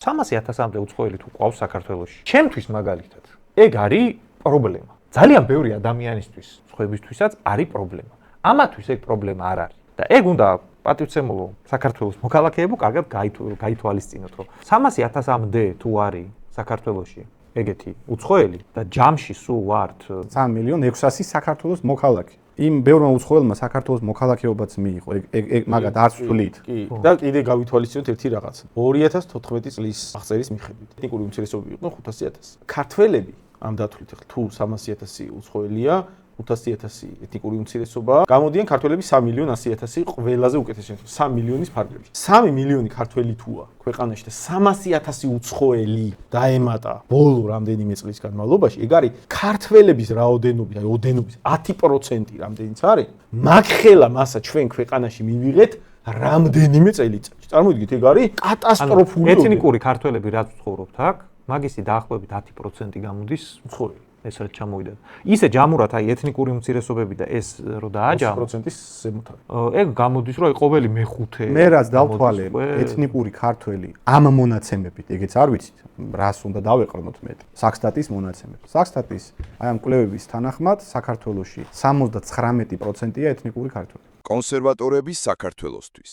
300,000-მდე უცხოელი თუ ყავს საქართველოში. ჩემთვის მაგალითად, ეგ არის პრობლემა. ძალიან ბევრი ადამიანისთვის, სხვებისთვისაც არის პრობლემა. ამათვის ეგ პრობლემა არ არის. და ეგ უნდა პატივცემულო საქართველოს მოქალაქეებო კარგად გაითვალისწინოთ, რომ 300,000-მდე თუ არის საქართველოში ეგეთი უცხოელი და ჯამში სულ ვართ 3,600,000 საქართველოს მოქალაქე. იმ ბევრმა უცხოელმა საქართველოს მოქალაქეობაც მიიღო. ეგ მაგათ არც ვთვლით. კი. და კიდე გავითვალისწინოთ ერთი რაღაცა. 2014 წლის აღწერის მიხედვით ეთნიკური უმცირესობები იყვნენ 500,000. ქართველები ამ დათვლით თუ 300,000 უცხოელია 500,000 ეთნიკური უმცირესობა, გამოდიან ქართველები 3,100,000 ყველაზე უკეთეს შემთხვევაში 3 მილიონის ფარგლებში. 3 მილიონი ქართველი თუა ქვეყანაში და 300,000 უცხოელი დაემატა ბოლო რამდენიმე წლის განმავლობაში, ეგ არის ქართველების რაოდენობის, აი ოდენობის 10% რამდენიც არის. მაგ ხელა მასა ჩვენ ქვეყანაში მივიღეთ რამდენიმე წელიწადში. წარმოიდგინეთ, ეგ არის კატასტროფული. ეთნიკური ქართველები რაც ცხოვრობთ აქ, მაგისი დაახლოებით 10% გამოდის უცხოელი. ეს რაც ჩამოვიდა. ისე ჯამურად აი ეთნიკური უმცირესობები და ეს რო დააჯამო 20%-ის ზემოთ არის. ეგ გამოდის რომ აი ყოველი მეხუთე. მე რაც დავთვალე ეთნიკური ქართველი ამ მონაცემებით, ეგეც არ ვიცით, რას უნდა დავეყრდნოთ მე. საქსტატის მონაცემები. საქსტატის აი ამ კვლევების თანახმად საქართველოში 79%-ია ეთნიკური ქართველი. კონსერვატორების საქართველოსთვის